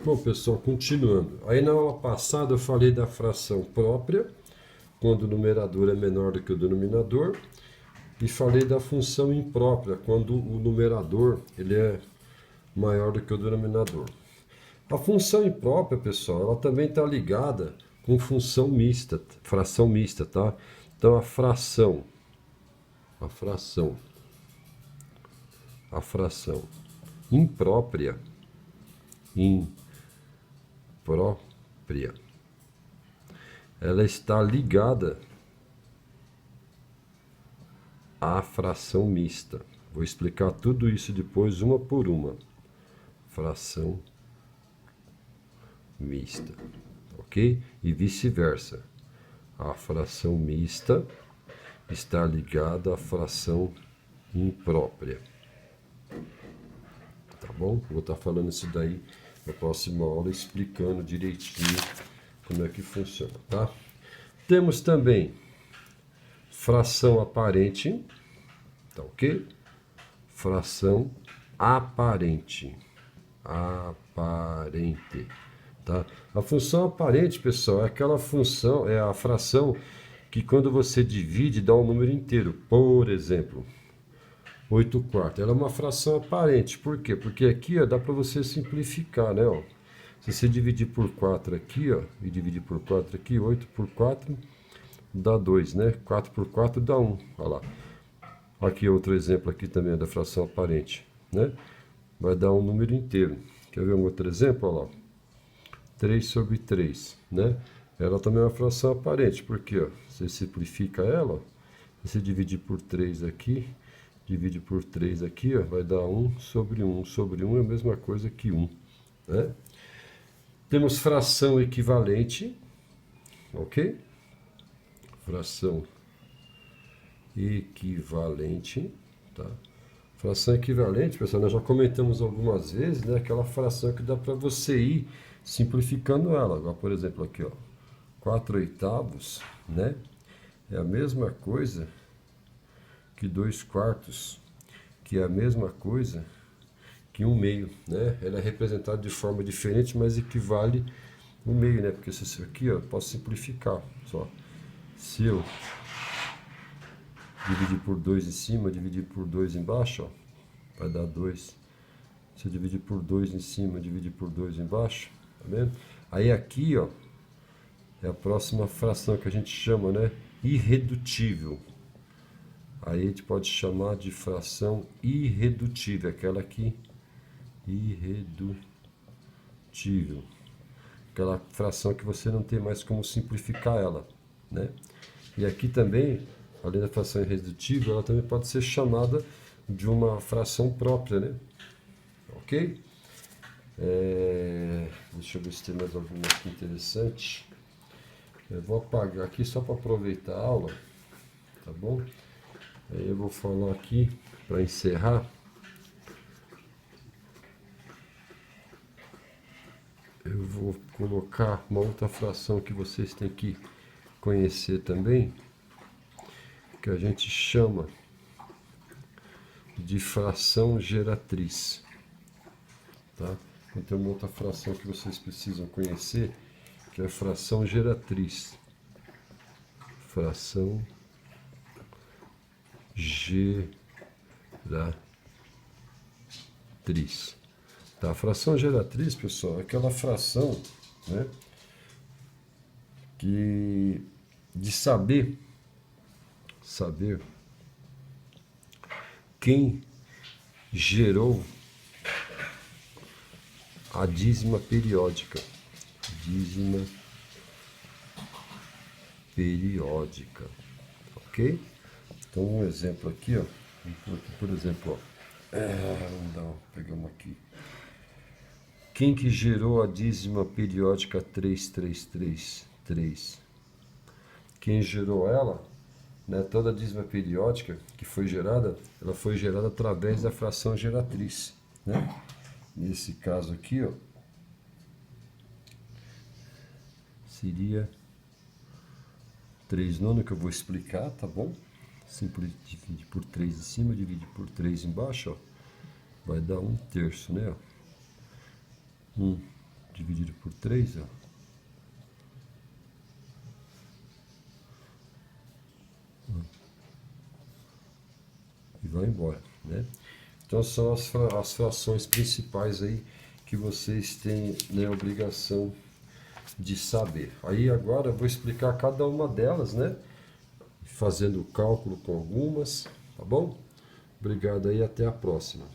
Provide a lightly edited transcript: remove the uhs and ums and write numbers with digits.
Bom, pessoal, continuando. Aí na aula passada eu falei da fração própria, quando o numerador é menor do que o denominador, e falei da função imprópria, quando o numerador ele é maior do que o denominador. A função imprópria, pessoal, ela também está ligada com função mista, fração mista, tá? Então a fração imprópria, ela está ligada à fração mista. Vou explicar tudo isso depois, uma por uma. Fração mista, ok? E vice-versa. A fração mista está ligada à fração imprópria. Tá bom? Vou estar falando isso daí na próxima aula, explicando direitinho como é que funciona, tá? Temos também fração aparente, tá ok? Fração aparente, tá? A função aparente, pessoal, é aquela função, é a fração que quando você divide dá um número inteiro. Por exemplo, 8 quartos. Ela é uma fração aparente. Por quê? Porque aqui ó, dá para você simplificar, né? Ó. Se você dividir por 4 aqui, ó, e dividir por 4 aqui, 8 por 4 dá 2, né? 4 por 4 dá 1. Olha lá. Aqui outro exemplo aqui também é da fração aparente, né? Vai dar um número inteiro. Quer ver um outro exemplo? Olha lá. 3 sobre 3, né? Ela também é uma fração aparente, porque ó, você simplifica ela, você dividir por 3 aqui, divide por 3 aqui, ó, vai dar 1 sobre 1. 1 sobre 1 é a mesma coisa que 1, né? Temos fração equivalente, ok? Fração equivalente, tá? Fração equivalente, pessoal, nós já comentamos algumas vezes, né? Aquela fração que dá para você ir simplificando ela. Agora, por exemplo, aqui, ó, 4 oitavos, né? É a mesma coisa que 2 quartos, que é a mesma coisa que 1 meio, né? Ela é representada de forma diferente, mas equivale 1 meio, né? Porque isso aqui, ó, eu posso simplificar, só. Se eu dividir por 2 em cima, dividir por 2 embaixo, ó, vai dar 2. Se eu dividir por 2 em cima, dividir por 2 embaixo, tá vendo? Aí aqui, ó, é a próxima fração que a gente chama, né? Irredutível. Aí a gente pode chamar de fração irredutível, aquela aqui, irredutível. Aquela fração que você não tem mais como simplificar ela, né? E aqui também, além da fração irredutível, ela também pode ser chamada de uma fração própria, né? Ok? Deixa eu ver se tem mais alguma aqui interessante. Eu vou apagar aqui só para aproveitar a aula, tá bom? Aí eu vou falar aqui, para encerrar, eu vou colocar uma outra fração que vocês têm que conhecer também, que a gente chama de fração geratriz, tá? Então tem uma outra fração que vocês precisam conhecer, que é a fração geratriz. Fração geratriz. Tá? A fração geratriz, pessoal, é aquela fração, né, que de saber quem gerou a dízima periódica. Dízima periódica, ok? Então um exemplo aqui, ó, por exemplo, ó, vamos pegar uma aqui. Quem que gerou a dízima periódica 3333? Quem gerou ela, né, toda a dízima periódica que foi gerada, ela foi gerada através da fração geratriz, né? Nesse caso aqui, ó, seria 3 nono, que eu vou explicar, tá bom? Simples, divide por 3 em cima, divide por 3 embaixo, ó, vai dar 1 terço, né? 1 dividido por 3, ó. E vai embora, né? Então são as frações principais aí que vocês têm, né, obrigação de saber. Aí agora eu vou explicar cada uma delas, né? Fazendo o cálculo com algumas, tá bom? Obrigado aí, até a próxima.